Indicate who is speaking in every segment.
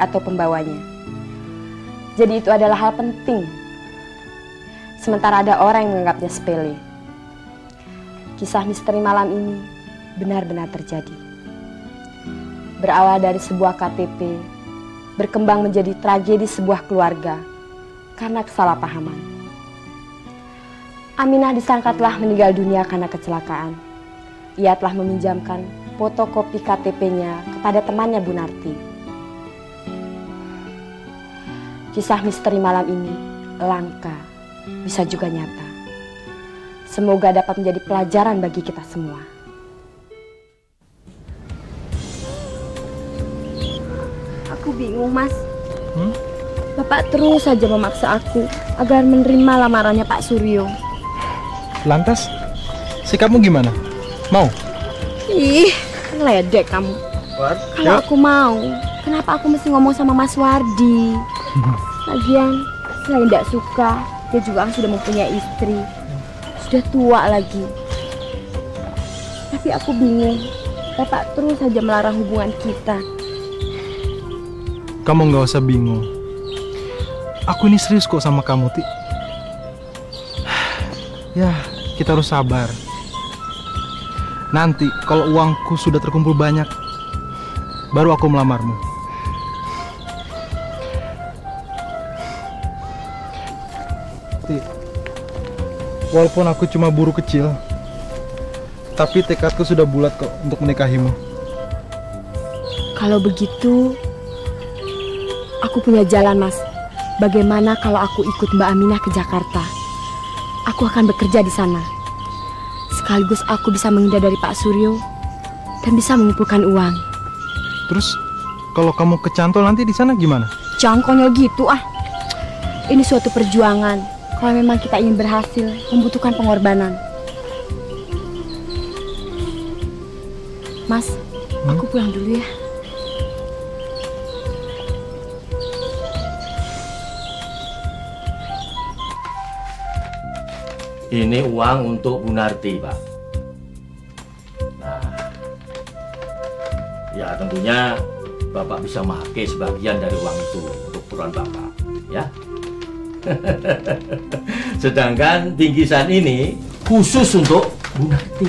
Speaker 1: atau pembawanya. Jadi itu adalah hal penting. Sementara ada orang yang menganggapnya sepele. Kisah misteri malam ini benar-benar terjadi. Berawal dari sebuah KTP, berkembang menjadi tragedi sebuah keluarga karena kesalahpahaman. Aminah disangka telah meninggal dunia karena kecelakaan. Ia telah meminjamkan fotokopi KTP-nya kepada temannya Bu Narti. Kisah misteri malam ini langka, bisa juga nyata. Semoga dapat menjadi pelajaran bagi kita semua. Aku bingung, Mas. Bapak terus saja memaksa aku agar menerima lamarannya Pak Suryo.
Speaker 2: Lantas, sikapmu gimana? Mau?
Speaker 1: Ih, ledek kamu. Kalau aku mau, kenapa aku mesti ngomong sama Mas Wardi? Lagian, selain tidak suka, dia juga kan sudah mempunyai istri. Sudah tua lagi. Tapi aku bingung, Bapak terus saja melarang hubungan kita.
Speaker 2: Kamu nggak usah bingung. Aku ini serius kok sama kamu, Ti. Ya, kita harus sabar. Nanti kalau uangku sudah terkumpul banyak, baru aku melamarmu. Ti, walaupun aku cuma buruh kecil, tapi tekadku sudah bulat kok untuk menikahimu.
Speaker 1: Kalau begitu, aku punya jalan, Mas. Bagaimana kalau aku ikut Mbak Aminah ke Jakarta? Aku akan bekerja di sana. Sekaligus aku bisa menghindar dari Pak Suryo dan bisa mengumpulkan uang.
Speaker 2: Terus, kalau kamu kecantol nanti di sana gimana?
Speaker 1: Jangan konyol gitu ah. Ini suatu perjuangan. Kalau memang kita ingin berhasil, membutuhkan pengorbanan. Mas, aku pulang dulu ya.
Speaker 3: Ini uang untuk Bu Narti, Pak. Nah, ya tentunya Bapak bisa memakai sebagian dari uang itu untuk keperluan Bapak, ya. Sedangkan bingkisan ini khusus untuk Bu Narti.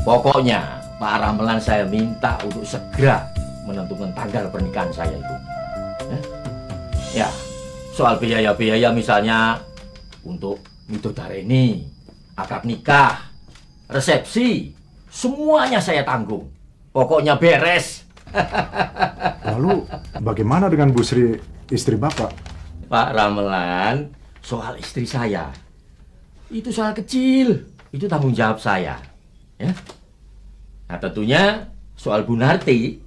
Speaker 3: Pokoknya Pak Ramelan saya minta untuk segera menentukan tanggal pernikahan saya itu. Ya, soal biaya-biaya misalnya untuk midodareni, akad nikah, resepsi, semuanya saya tanggung. Pokoknya beres.
Speaker 4: Lalu bagaimana dengan Bu Sri, istri Bapak?
Speaker 3: Pak Ramelan, soal istri saya, itu soal kecil. Itu tanggung jawab saya. Ya. Nah tentunya soal Bu Narti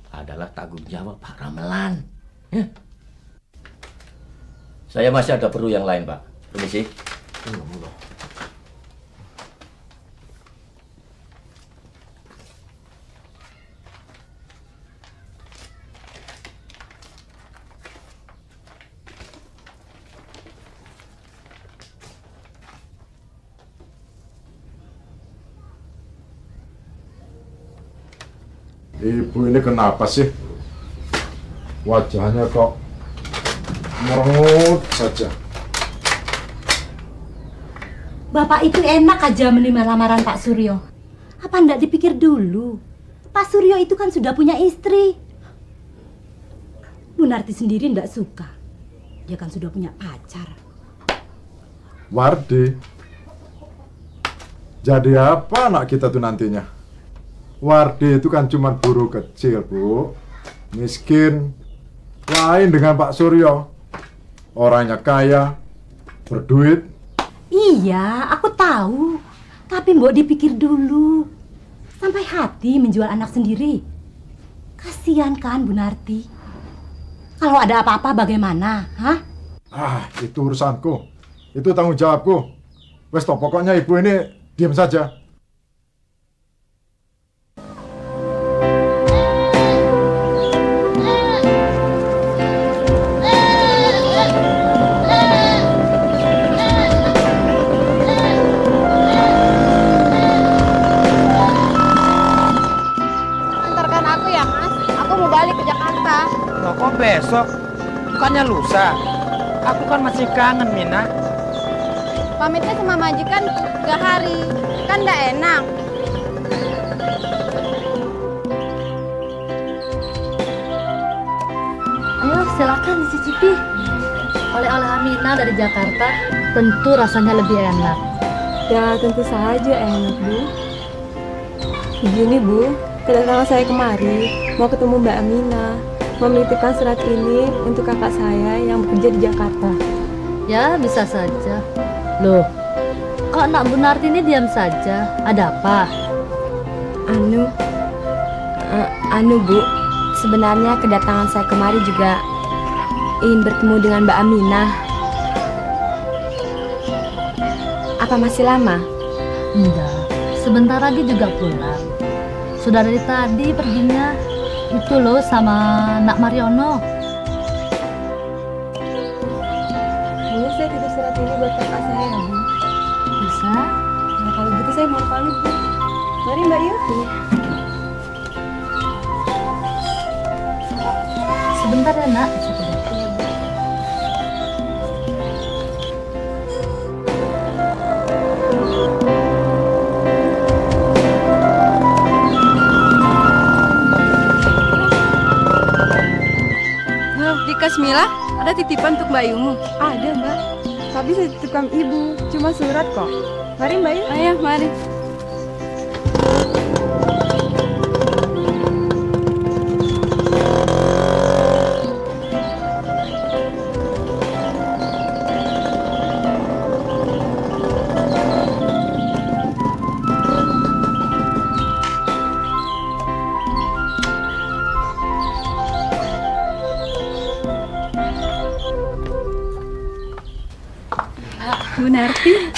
Speaker 3: adalah tanggung jawab Pak Ramelan. Ya. Saya masih ada perlu yang lain, Pak. Permisi.
Speaker 4: Ibu ini kenapa sih? Wajahnya kok merengut saja.
Speaker 5: Bapak itu enak aja menerima lamaran Pak Suryo. Apa ndak dipikir dulu? Pak Suryo itu kan sudah punya istri. Bu Narti sendiri ndak suka. Dia kan sudah punya pacar.
Speaker 4: Wardi, jadi apa anak kita tuh nantinya? Wardi itu kan cuma buruh kecil, Bu. Miskin. Lain dengan Pak Suryo. Orangnya kaya, berduit.
Speaker 5: Iya, aku tahu. Tapi mbok dipikir dulu. Sampai hati menjual anak sendiri. Kasihan kan Bu Narti? Kalau ada apa-apa bagaimana? Hah?
Speaker 4: Ah, itu urusanku. Itu tanggung jawabku. Wes toh, pokoknya ibu ini diam saja.
Speaker 1: Antarkan aku ya, Mas. Aku mau balik ke Jakarta.
Speaker 6: besok, bukannya lusa. Aku kan masih kangen, Mina.
Speaker 7: Pamitnya sama majikan 3 hari, kan nggak enak.
Speaker 8: Ayo silakan dicicipi. Oleh-oleh Aminah dari Jakarta tentu rasanya lebih enak.
Speaker 1: Ya tentu saja enak, Bu. Begini, Bu, kedatangan saya kemari mau ketemu Mbak Aminah, mau menitipkan surat ini untuk kakak saya yang bekerja di Jakarta.
Speaker 8: Ya bisa saja. Loh, kok Nak Bu Narti ini diam saja? Ada apa?
Speaker 1: Anu Bu, sebenarnya kedatangan saya kemari juga ingin bertemu dengan Mbak Aminah. Apa masih lama?
Speaker 8: Enggak, sebentar lagi juga pulang. Sudah dari tadi perginya. Itu loh sama Nak Mariono.
Speaker 1: Bu, saya titip surat ini buat kakak saya, Bu.
Speaker 8: Bisa?
Speaker 1: Nah, kalau gitu saya mau pamit, Bu. Mari Mbak Yuti.
Speaker 8: Sebentar ya Nak, sebentar.
Speaker 7: Di Kasmila ada titipan untuk Mbak Yumu.
Speaker 1: Ada, Mbak. Tapi saya titipkan Ibu, cuma surat kok. Mari Mbak Yuti.
Speaker 7: Ayo, mari.
Speaker 1: Bu Narti.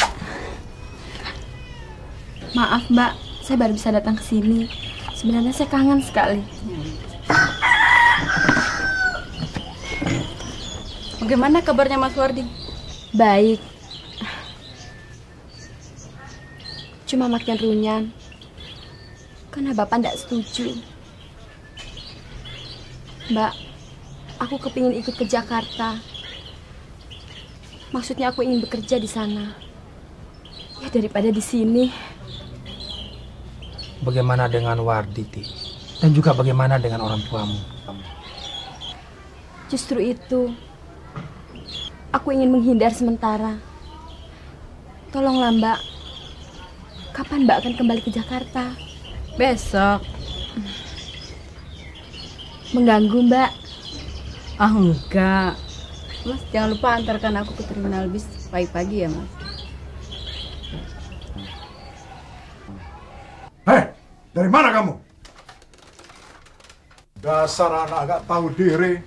Speaker 1: Maaf Mbak, saya baru bisa datang ke sini. Sebenarnya saya kangen sekali.
Speaker 7: Bagaimana kabarnya Mas Wardi?
Speaker 1: Baik. Cuma makin runyan. Karena Bapak tidak setuju. Mbak, aku kepingin ikut ke Jakarta. Maksudnya aku ingin bekerja di sana. Ya daripada di sini.
Speaker 6: Bagaimana dengan Wardi, Ti? Dan juga bagaimana dengan orang tuamu?
Speaker 1: Justru itu. Aku ingin menghindar sementara. Tolonglah Mbak. Kapan Mbak akan kembali ke Jakarta?
Speaker 7: Besok.
Speaker 1: Mengganggu Mbak?
Speaker 7: Ah, enggak. Mas, jangan lupa antarkan aku ke terminal bis pagi-pagi ya, Mas.
Speaker 4: Hei, dari mana kamu? Dasar anak gak tahu diri.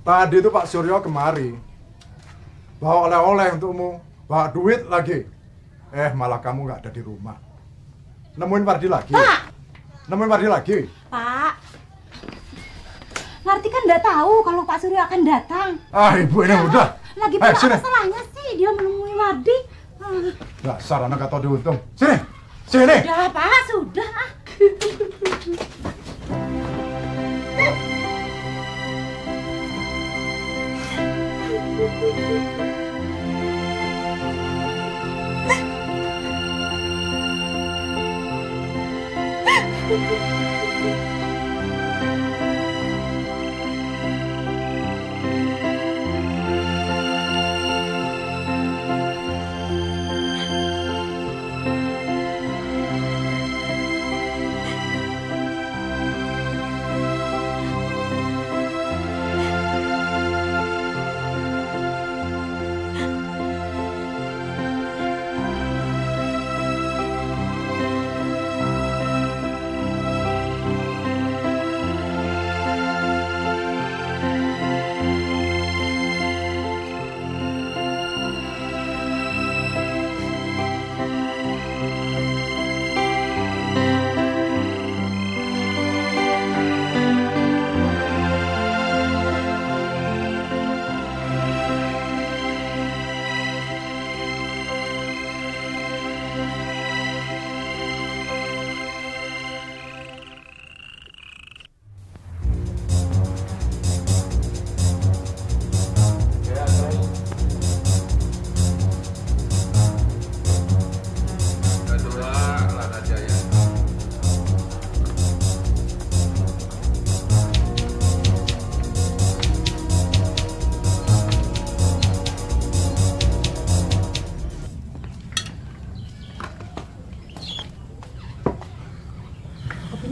Speaker 4: Tadi itu Pak Suryo kemari. Bawa oleh-oleh untukmu. Bawa duit lagi. Malah kamu gak ada di rumah. Nemuin Wardi lagi.
Speaker 5: Pak!
Speaker 4: Nemuin Wardi lagi.
Speaker 5: Pak, Narti kan nggak tahu kalau Pak Suryo akan datang.
Speaker 4: Ah, ibu ini udah.
Speaker 5: Lagi pula apa salahnya sih dia menemui Wardi?
Speaker 4: Dasar anak gak tahu diuntung. Sini, sini.
Speaker 5: Sudah Pak, sudah.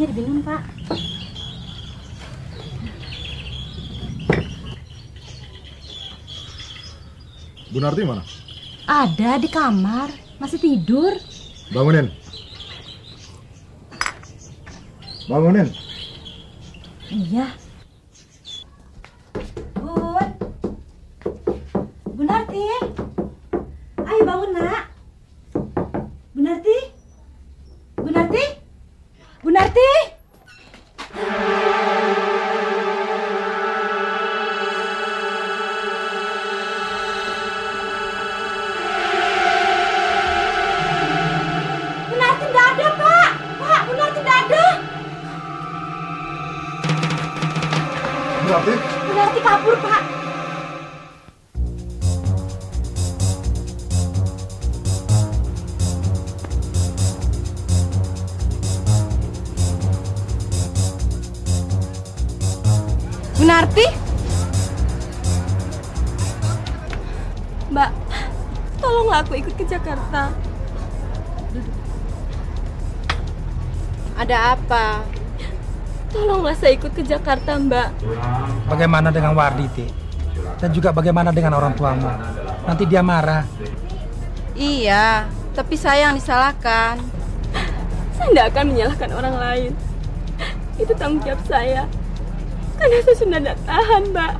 Speaker 5: tehnya diminum, Pak.
Speaker 4: Bu Narti mana?
Speaker 5: Ada di kamar, masih tidur.
Speaker 4: Bangunin. Bangunin.
Speaker 5: Iya. Bu Narti. Ayo bangun, Nak. Bu Narti. Bu Narti. Bu Narti. Bu Narti nggak ada, Pak. Pak, Bu Narti nggak ada.
Speaker 4: Bu Narti?
Speaker 5: Bu Narti kabur, Pak.
Speaker 1: Bu Narti? Mbak, tolonglah aku ikut ke Jakarta.
Speaker 7: Ada apa?
Speaker 1: Tolonglah saya ikut ke Jakarta, Mbak.
Speaker 6: Bagaimana dengan Wardi, Ti? Dan juga bagaimana dengan orang tuamu? Nanti dia marah.
Speaker 7: Iya, tapi saya yang disalahkan.
Speaker 1: Saya tidak akan menyalahkan orang lain. Itu tanggung jawab saya. Karena saya sudah tidak tahan, Mbak.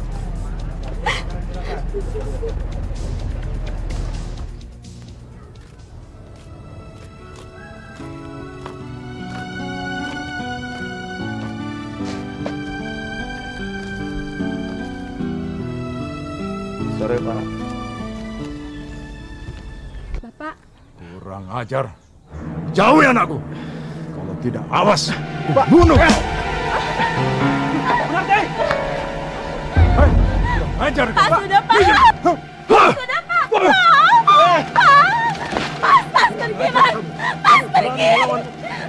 Speaker 4: Sore, Pak.
Speaker 1: Bapak,
Speaker 4: Kurang ajar. Jauhi anakku. Kalau tidak, awas. Ku bunuh. Ajar.
Speaker 1: Pak, sudah, Pak. Sudah, Pak. Mas, pergi, Mas. Mas, pergi.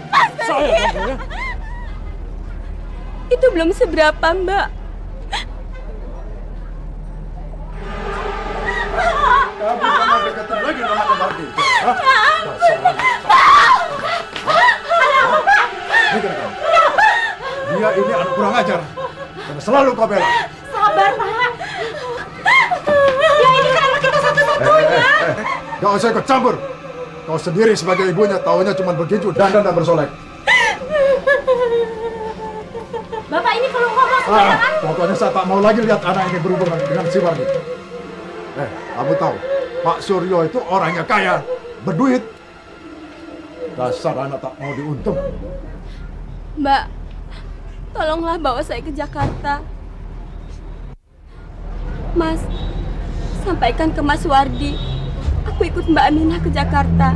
Speaker 1: Mas, pergi. Itu belum seberapa, Mbak.
Speaker 4: Kamu jangan deketin lagi namanya Mardi. Dia ini anak kurang ajar. Dan selalu kau bela.
Speaker 5: Sabar, Pak. Ya ini kan anak kita satu-satunya.
Speaker 4: Gak usah ikut campur. Kau sendiri sebagai ibunya taunya cuma begitu dan bersolek.
Speaker 5: Bapak ini kalau ngomong sembarangan.
Speaker 4: Pokoknya saya tak mau lagi lihat anak ini berhubungan dengan si Mardi. Kamu tahu, Pak Suryo itu orangnya kaya, berduit. Dasar anak tak mau diuntung.
Speaker 1: Mbak, tolonglah bawa saya ke Jakarta. Mas, sampaikan ke Mas Wardi. Aku ikut Mbak Aminah ke Jakarta.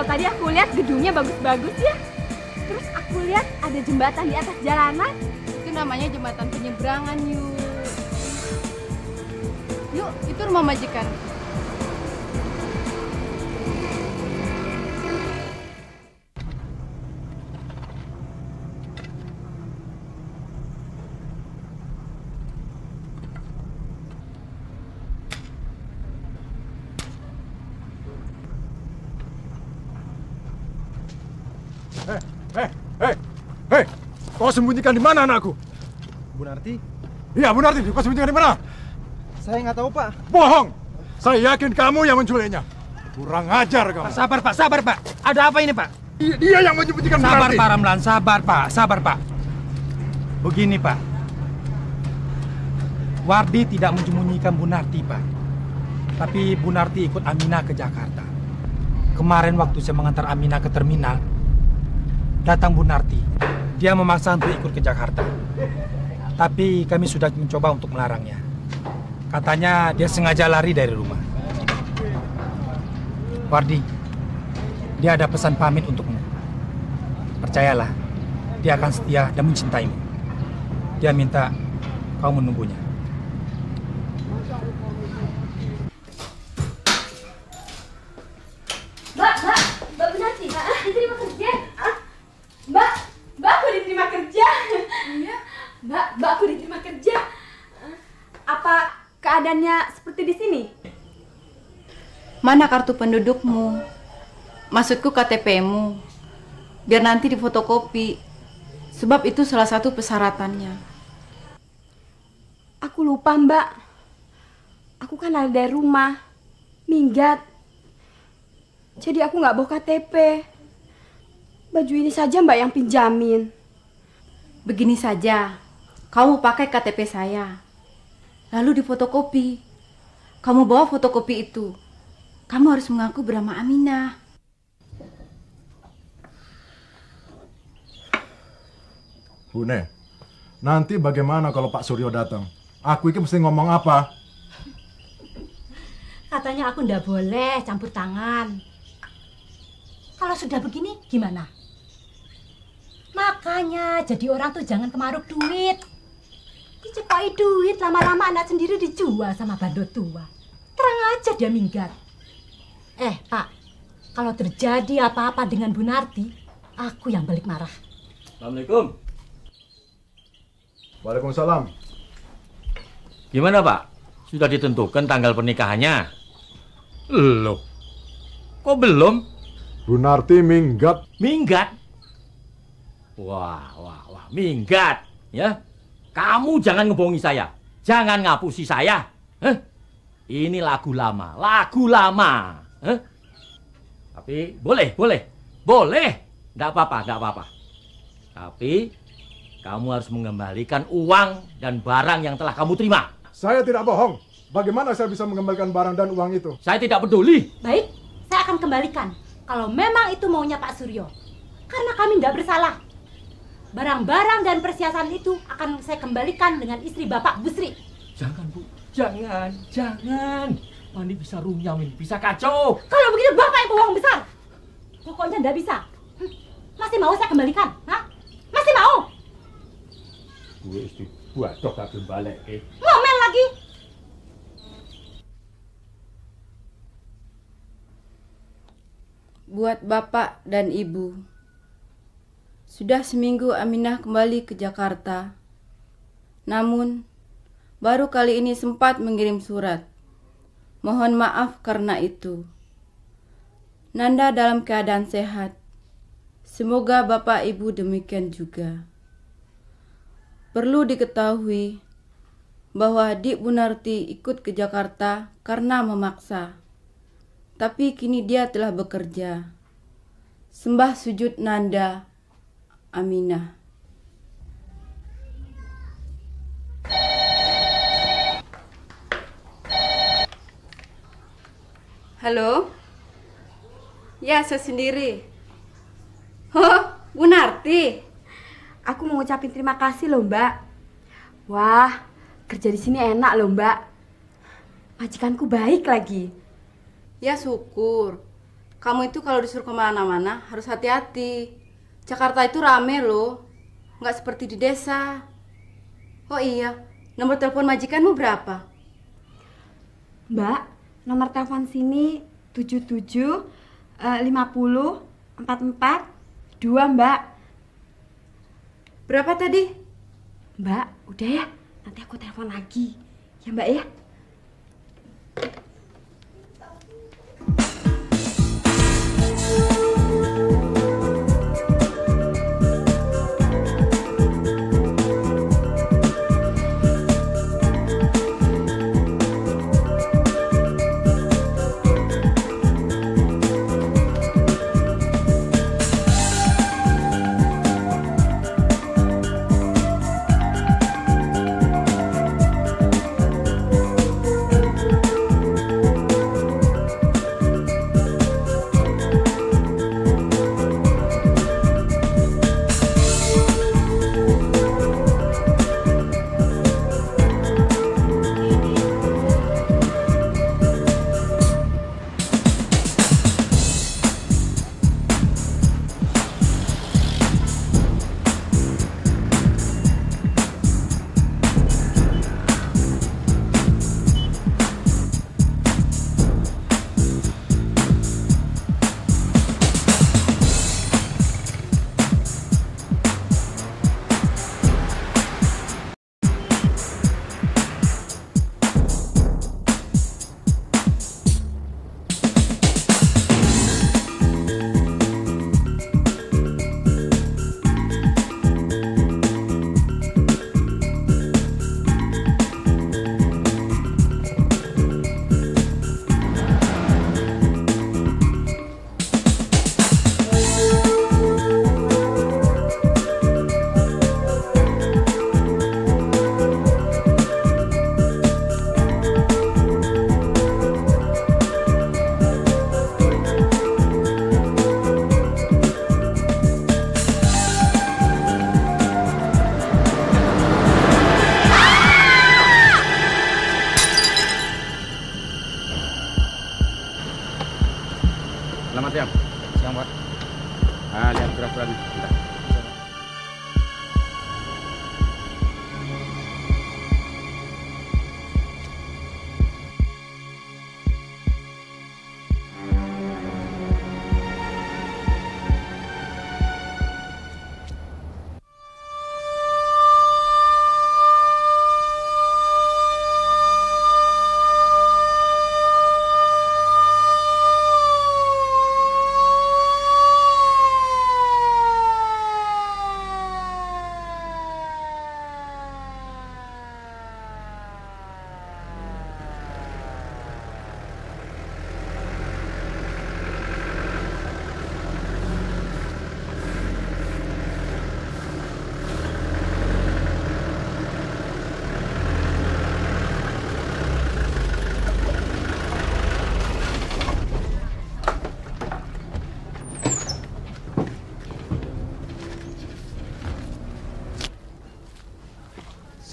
Speaker 1: Tadi aku lihat gedungnya bagus-bagus ya. Terus aku lihat ada jembatan di atas jalanan.
Speaker 7: Itu namanya jembatan penyeberangan, Yuk. Yuk, itu rumah majikan.
Speaker 4: Hei, kau sembunyikan di mana anakku?
Speaker 2: Bu Narti?
Speaker 4: Iya, Bu Narti, kau sembunyikan di mana?
Speaker 2: Saya nggak tahu, Pak.
Speaker 4: Bohong! Saya yakin kamu yang menculiknya. Kurang ajar kamu.
Speaker 6: Pak, sabar, Pak. Ada apa ini, Pak?
Speaker 4: Dia yang menyembunyikan Bu
Speaker 6: Sabar,
Speaker 4: Narti.
Speaker 6: Pak Ramlan. Sabar, Pak. Begini, Pak. Wardi tidak menyembunyikan Bu Narti, Pak. Tapi Bu Narti ikut Aminah ke Jakarta. Kemarin waktu saya mengantar Aminah ke terminal, datang Bu Narti. Dia memaksa untuk ikut ke Jakarta. Tapi kami sudah mencoba untuk melarangnya. Katanya dia sengaja lari dari rumah. Wardi, dia ada pesan pamit untukmu. Percayalah, dia akan setia dan mencintaimu. Dia minta kau menunggunya.
Speaker 1: Mbak Bunarti, diterima kerja. Mbak aku diterima kerja. Iya, Mbak aku diterima kerja. Apa keadaannya seperti di sini?
Speaker 7: Mana kartu pendudukmu? Maksudku KTP-mu. Biar nanti difotokopi. Sebab itu salah satu persyaratannya.
Speaker 1: Aku lupa, Mbak. Aku kan ada dari rumah. Minggat. Jadi aku nggak bawa KTP. Baju ini saja Mbak yang pinjamin.
Speaker 7: Begini saja. Kamu pakai KTP saya. Lalu difotokopi. Kamu bawa fotokopi itu. Kamu harus mengaku bernama Aminah.
Speaker 4: Bune, nanti bagaimana kalau Pak Suryo datang? Aku ini mesti ngomong apa?
Speaker 5: Katanya aku ndak boleh campur tangan. Kalau sudah begini gimana? Makanya jadi orang tuh jangan kemaruk duit. Dicepai duit, lama-lama anak sendiri dijual sama bandot tua. Terang aja dia minggat. Pak, kalau terjadi apa-apa dengan Bu Narti, aku yang balik marah.
Speaker 3: Assalamualaikum.
Speaker 4: Waalaikumsalam.
Speaker 3: Gimana Pak? Sudah ditentukan tanggal pernikahannya? Loh, kok belum?
Speaker 4: Bu Narti minggat.
Speaker 3: Minggat? Wah, minggat, ya? Kamu jangan ngebohongi saya, jangan ngapusi saya. Ini lagu lama, Tapi boleh, nggak apa-apa. Tapi kamu harus mengembalikan uang dan barang yang telah kamu terima.
Speaker 4: Saya tidak bohong. Bagaimana saya bisa mengembalikan barang dan uang itu?
Speaker 3: Saya tidak peduli.
Speaker 5: Baik, saya akan kembalikan. Kalau memang itu maunya Pak Suryo. Karena kami tidak bersalah. Barang-barang dan perhiasan itu akan saya kembalikan dengan istri Bapak Busri.
Speaker 3: Jangan Bu, jangan. Mandi bisa runyam ini, bisa kacau.
Speaker 5: Kalau begitu Bapak yang bohong besar. Pokoknya tidak bisa. Masih mau saya kembalikan? Hah? Masih mau?
Speaker 3: Gue istri buat dok gak balik.
Speaker 5: Ngomel lagi.
Speaker 7: Buat Bapak dan Ibu. Sudah seminggu Aminah kembali ke Jakarta. Namun, baru kali ini sempat mengirim surat. Mohon maaf karena itu. Nanda dalam keadaan sehat. Semoga Bapak Ibu demikian juga. Perlu diketahui bahwa Dik Bunarti ikut ke Jakarta karena memaksa. Tapi kini dia telah bekerja. Sembah sujud Nanda, Aminah. Halo? Ya, saya sendiri. Oh, Bunarti.
Speaker 1: Aku mau ngucapin terima kasih loh Mbak. Wah, kerja di sini enak loh Mbak. Majikanku baik lagi.
Speaker 7: Ya syukur. Kamu itu kalau disuruh kemana-mana harus hati-hati. Jakarta itu rame loh. Nggak seperti di desa. Oh iya, nomor telepon majikanmu berapa?
Speaker 1: Mbak, nomor telepon sini 77 50 44 2 Mbak.
Speaker 7: Berapa tadi?
Speaker 1: Mbak, udah ya. Nanti aku telepon lagi. Ya Mbak ya.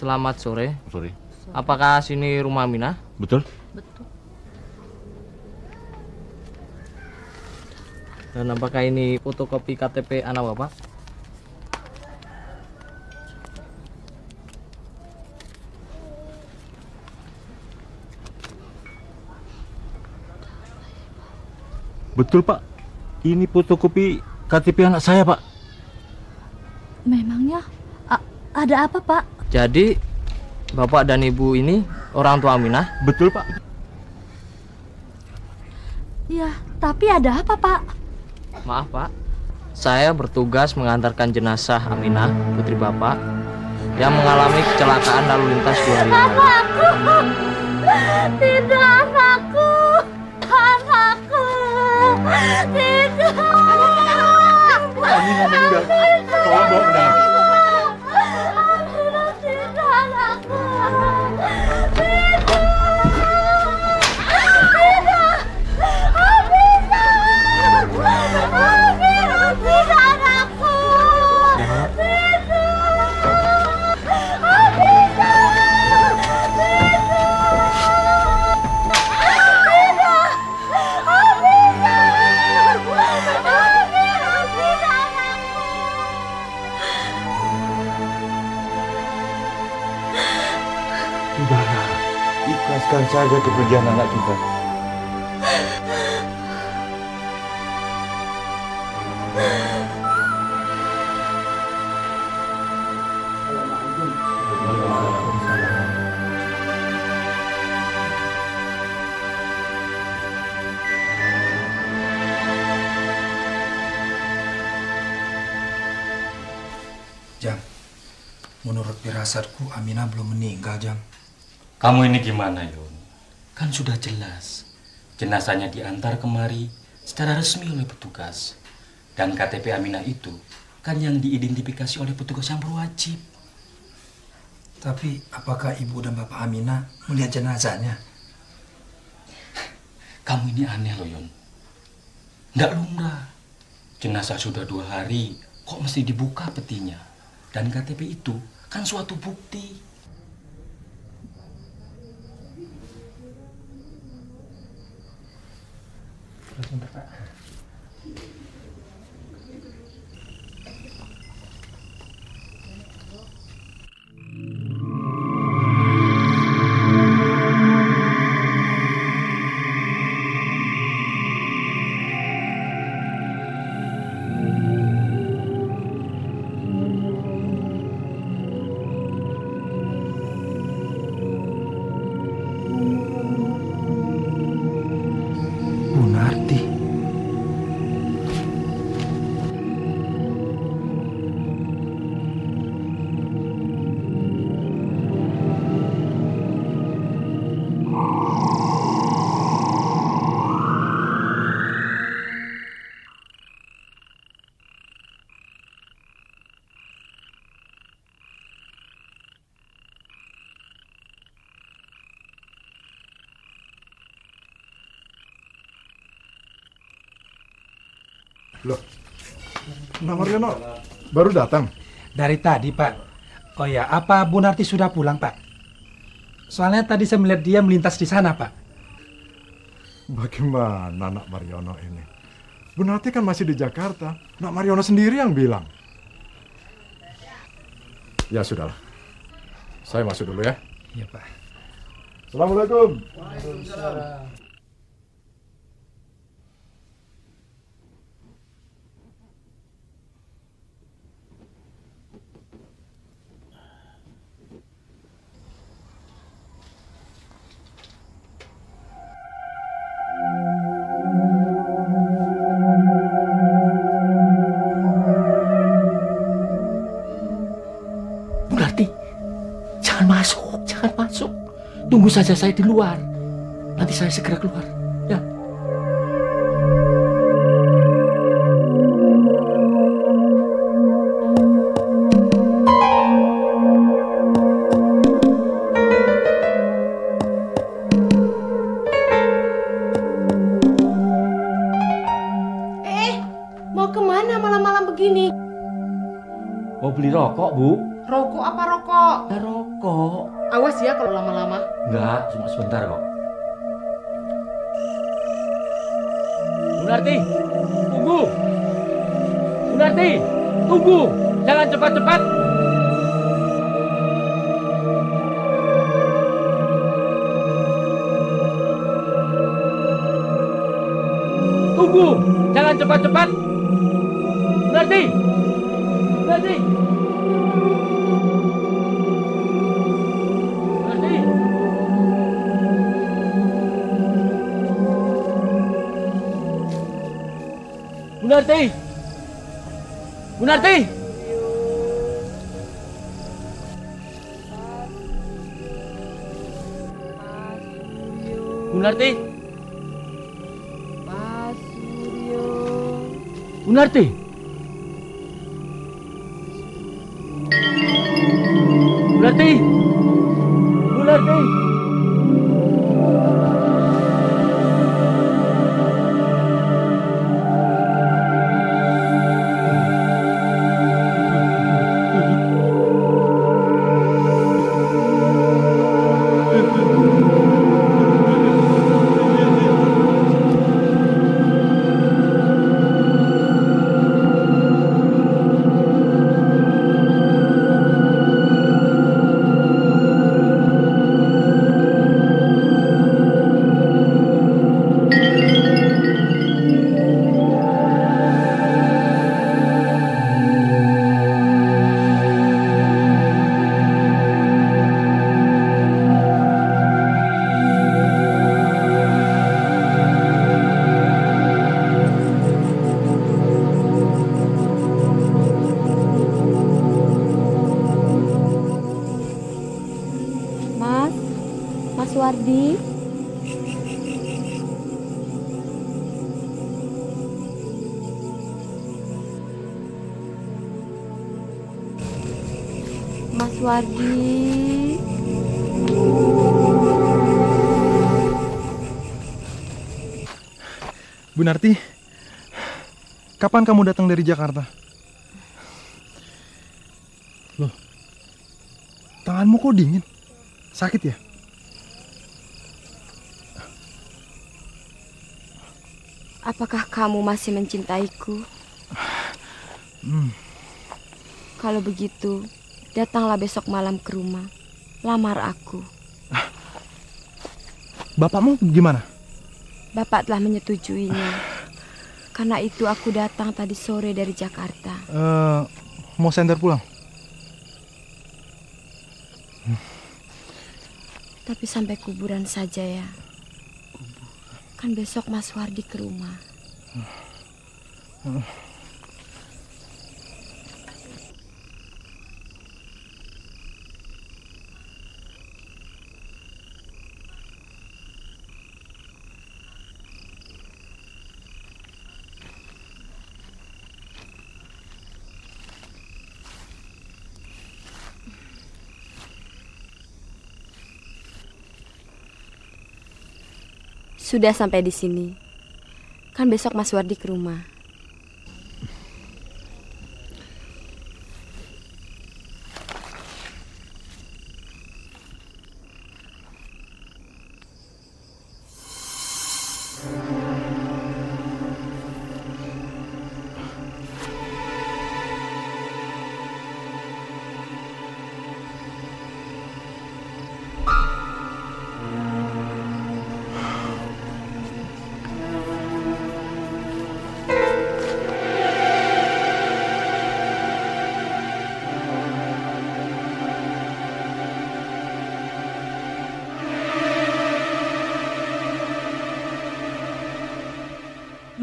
Speaker 9: Selamat sore.
Speaker 10: Sore.
Speaker 9: Apakah sini rumah Aminah?
Speaker 10: Betul?
Speaker 8: Betul.
Speaker 9: Dan apakah ini fotokopi KTP anak Bapak?
Speaker 10: Betul, Pak. Ini fotokopi KTP anak saya, Pak.
Speaker 8: Memangnya ada apa, Pak?
Speaker 9: Jadi Bapak dan Ibu ini orang tua Aminah?
Speaker 10: Betul, Pak.
Speaker 8: Ya, tapi ada apa, Pak?
Speaker 9: Maaf, Pak. Saya bertugas mengantarkan jenazah Aminah, putri Bapak, yang mengalami kecelakaan lalu lintas 2 hari yang lalu.
Speaker 8: Anakku! Tidak, anakku! Anakku! Tidak!
Speaker 10: Aminah meninggal. Tolong bawa ke dalam. Sudahlah, ikhlaskan saja kepergian anak kita.
Speaker 6: Jang, menurut firasatku Aminah belum meninggal, Jang.
Speaker 11: Kamu ini gimana, Yon? Kan sudah jelas. Jenazahnya diantar kemari secara resmi oleh petugas. Dan KTP Aminah itu kan yang diidentifikasi oleh petugas yang berwajib.
Speaker 6: Tapi apakah ibu dan bapak Aminah melihat jenazahnya?
Speaker 11: Kamu ini aneh loh, Yon. Nggak lumrah. Jenazah sudah 2 hari, kok mesti dibuka petinya? Dan KTP itu kan suatu bukti.
Speaker 4: Loh, Nak Mariono baru datang?
Speaker 6: Dari tadi, Pak. Oh ya, apa Bu Narti sudah pulang, Pak? Soalnya tadi saya melihat dia melintas di sana, Pak.
Speaker 4: Bagaimana Nak Mariono ini? Bu Narti kan masih di Jakarta. Nak Mariono sendiri yang bilang. Ya sudahlah. Saya masuk dulu ya.
Speaker 6: Iya, Pak.
Speaker 4: Assalamualaikum.
Speaker 6: Waalaikumsalam.
Speaker 3: Jangan masuk. Tunggu saja saya di luar. Nanti saya segera keluar. Ya.
Speaker 1: Mau kemana malam-malam begini?
Speaker 3: Mau beli rokok, Bu?
Speaker 1: Rokok apa rokok?
Speaker 3: Ya, rokok.
Speaker 1: Awas ya kalau lama-lama.
Speaker 3: Enggak, cuma sebentar kok. Bu Narti, tunggu. Bu Narti, tunggu. Jangan cepat-cepat. Tunggu, jangan cepat-cepat. Bu Narti, Bu Narti. Bu Narti! Bu Narti! Bu Narti!
Speaker 1: Pak Suryo.
Speaker 3: Bu Narti! Bu Narti! Bu Narti!
Speaker 1: Mas Wardi. Mas Wardi.
Speaker 2: Bu Narti, kapan kamu datang dari Jakarta? Loh, tanganmu kok dingin? Sakit ya?
Speaker 1: Apakah kamu masih mencintaiku? Kalau begitu, datanglah besok malam ke rumah. Lamar aku.
Speaker 2: Bapakmu gimana?
Speaker 1: Bapak telah menyetujuinya. Karena itu aku datang tadi sore dari Jakarta.
Speaker 2: Mau sender pulang?
Speaker 1: Tapi sampai kuburan saja ya. Kan besok Mas Wardi ke rumah. Sudah sampai di sini. Kan besok Mas Wardi ke rumah.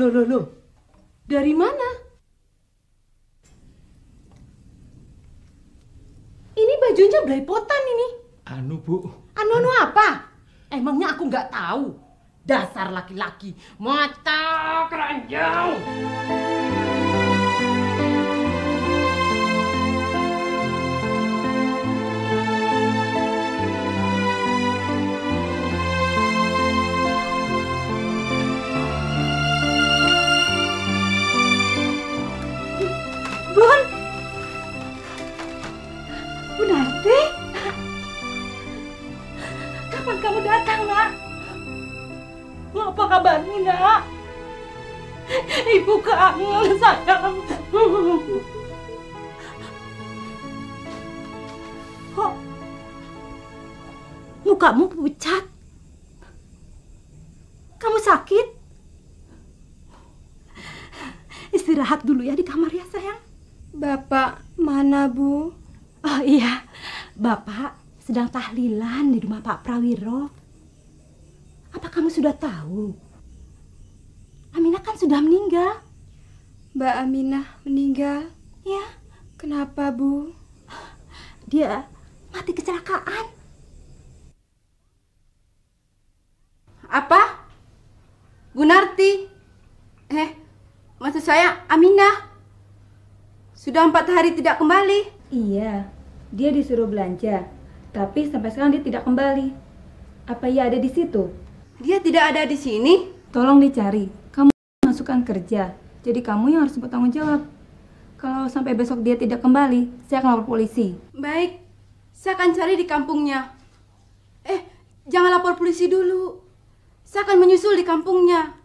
Speaker 5: Loh. Dari mana? Ini bajunya belepotan ini.
Speaker 3: Anu, Bu.
Speaker 5: Anu apa? Emangnya aku nggak tahu? Dasar laki-laki mata keranjang. Bu Narti, kapan kamu datang, Nak? Apa kabarmu, Nak? Ibu kangen, sayang. Kok mukamu pucat? Kamu sakit? Istirahat dulu ya di kamar ya, sayang.
Speaker 1: Bapak mana, Bu?
Speaker 5: Oh iya, Bapak sedang tahlilan di rumah Pak Prawiro. Apa kamu sudah tahu? Aminah kan sudah meninggal.
Speaker 1: Mbak Aminah meninggal?
Speaker 5: Ya.
Speaker 1: Kenapa, Bu?
Speaker 5: Dia mati kecelakaan.
Speaker 7: Apa? Bu Narti? Maksud saya Aminah. Sudah 4 hari tidak kembali.
Speaker 12: Iya, dia disuruh belanja. Tapi sampai sekarang dia tidak kembali. Apa ia ada di situ?
Speaker 7: Dia tidak ada di sini.
Speaker 12: Tolong dicari. Kamu masukkan kerja. Jadi kamu yang harus bertanggung jawab. Kalau sampai besok dia tidak kembali, saya akan lapor polisi.
Speaker 7: Baik, saya akan cari di kampungnya. Jangan lapor polisi dulu. Saya akan menyusul di kampungnya.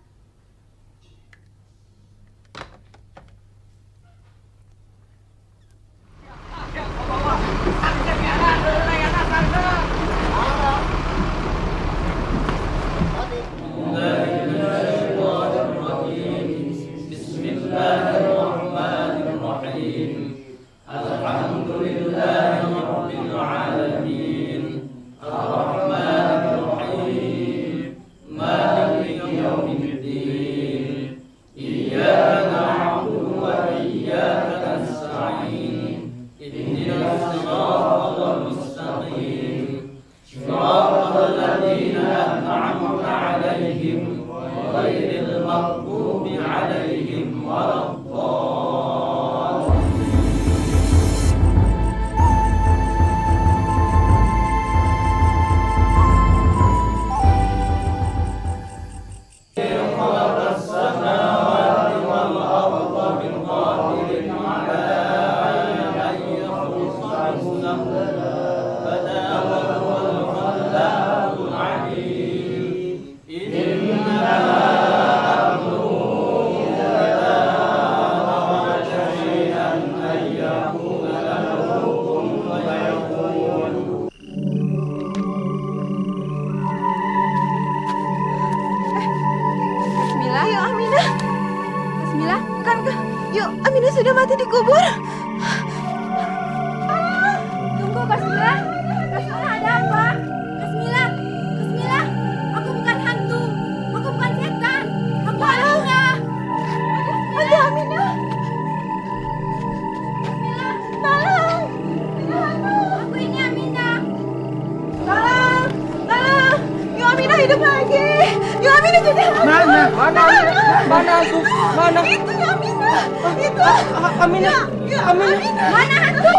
Speaker 7: Mana hantu?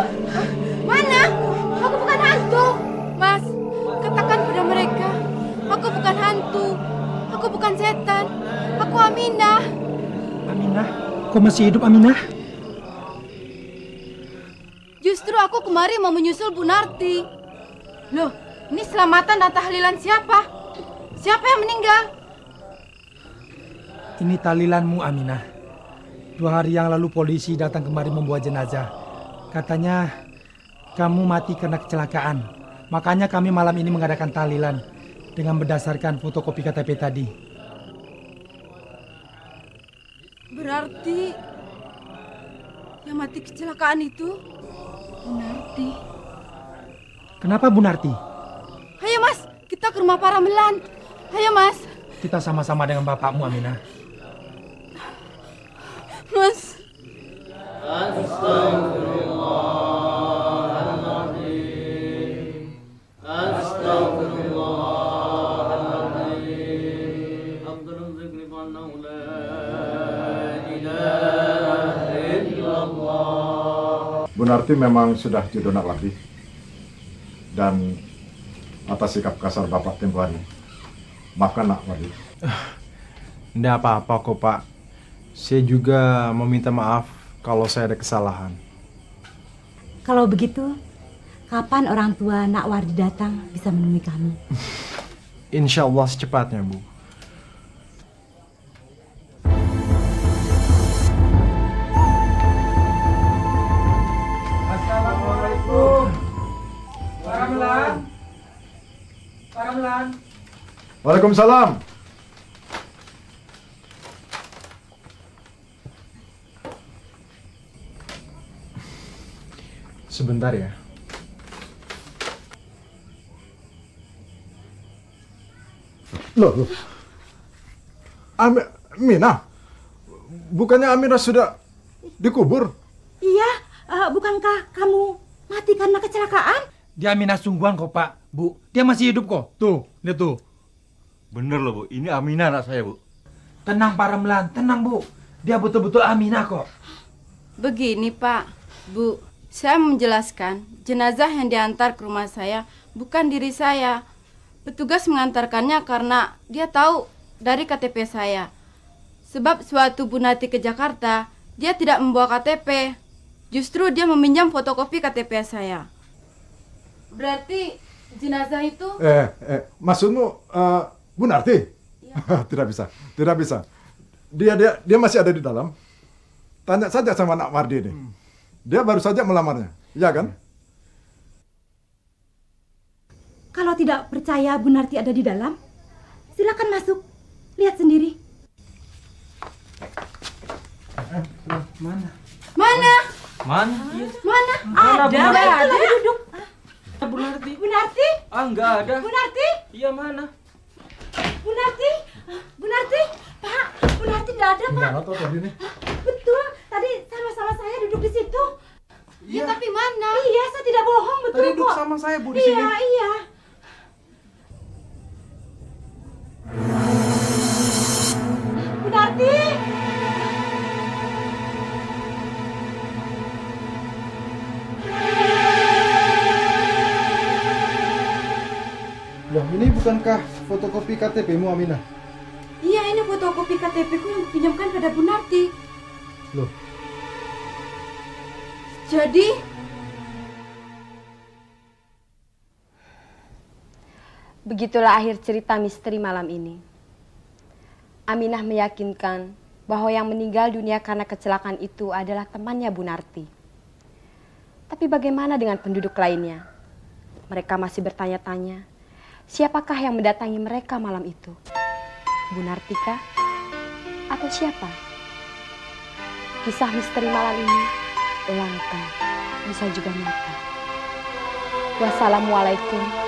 Speaker 7: Mana? Aku bukan hantu. Mas, katakan pada mereka, aku bukan hantu. Aku bukan setan. Aku Aminah.
Speaker 6: Aminah? Kau masih hidup, Aminah?
Speaker 7: Justru aku kemari mau menyusul Bu Narti. Loh, ini selamatan dan tahlilan siapa? Siapa yang meninggal?
Speaker 6: Ini tahlilanmu, Aminah. 2 hari yang lalu polisi datang kemari membawa jenazah. Katanya kamu mati karena kecelakaan. Makanya kami malam ini mengadakan tahlilan dengan berdasarkan fotokopi KTP tadi.
Speaker 7: Berarti yang mati kecelakaan itu Bu Narti.
Speaker 6: Kenapa Bu Narti?
Speaker 7: Ayo Mas, kita ke rumah Pak Ramelan. Ayo Mas.
Speaker 6: Kita sama-sama dengan bapakmu, Aminah.
Speaker 7: Mas.
Speaker 13: Astagfirullahaladzim. Astagfirullahaladzim. Abdul zikri pannahu la ilaha illallah.
Speaker 4: Bu Narti memang sudah jodoh Nak Wardi. Dan atas sikap kasar Bapak tempo hari, maafkan Nak Wardi.
Speaker 2: Nggak apa-apa kok Pak. Saya juga meminta maaf kalau saya ada kesalahan.
Speaker 5: Kalau begitu, kapan orang tua Nak Wardi datang bisa menemui kami?
Speaker 2: Insya Allah secepatnya, Bu.
Speaker 6: Assalamualaikum. Paramelan.
Speaker 4: Waalaikumsalam.
Speaker 2: Sebentar ya.
Speaker 4: Loh. Mina? Bukannya Amira sudah dikubur?
Speaker 5: Iya, bukankah kamu mati karena kecelakaan?
Speaker 6: Dia Aminah sungguhan kok, Pak. Bu, dia masih hidup kok. Tuh, lihat tuh.
Speaker 10: Bener loh, Bu. Ini Aminah anak saya, Bu.
Speaker 6: Tenang, Paramelan. Tenang, Bu. Dia betul-betul Aminah kok.
Speaker 7: Begini, Pak. Bu, saya menjelaskan, jenazah yang diantar ke rumah saya bukan diri saya. Petugas mengantarkannya karena dia tahu dari KTP saya. Sebab suatu Bu Narti ke Jakarta, dia tidak membawa KTP. Justru dia meminjam fotokopi KTP saya. Berarti jenazah itu...
Speaker 4: Maksudmu Bu Narti? Ya. Tidak bisa. Dia masih ada di dalam. Tanya saja sama Nak Wardi ini. Dia baru saja melamarnya, iya kan?
Speaker 5: Kalau tidak percaya Bu Narti ada di dalam, silakan masuk. Lihat sendiri.
Speaker 6: Mana?
Speaker 7: Mana?
Speaker 11: Mana?
Speaker 7: Mana?
Speaker 5: Ada. Ada. Duduk.
Speaker 11: Bu Narti.
Speaker 5: Bu Narti?
Speaker 11: Ah, nggak ada.
Speaker 5: Bu Narti?
Speaker 11: Iya, mana?
Speaker 5: Bu Narti? Bu Narti? Pak, Bu Narti tidak ada, Pak.
Speaker 4: Nggak tahu tadi nih.
Speaker 5: Betul, tadi sama-sama saya duduk di situ.
Speaker 7: Iya, tapi mana?
Speaker 5: Iya, saya tidak bohong, betul
Speaker 2: Tadi
Speaker 5: kok.
Speaker 2: duduk sama saya, Bu, di sini.
Speaker 5: Iya. Bu Narti?
Speaker 2: Loh, ini bukankah fotokopi KTP-mu, Aminah?
Speaker 7: Iya, ini fotokopi KTP-ku yang dipinjamkan pada Bu Narti.
Speaker 2: Loh.
Speaker 7: Jadi...
Speaker 1: Begitulah akhir cerita misteri malam ini. Aminah meyakinkan bahwa yang meninggal dunia karena kecelakaan itu adalah temannya Bu Narti. Tapi bagaimana dengan penduduk lainnya? Mereka masih bertanya-tanya, siapakah yang mendatangi mereka malam itu? Bu Narti kah? Atau siapa? Kisah misteri malam ini langka, bisa juga nyata. Wassalamualaikum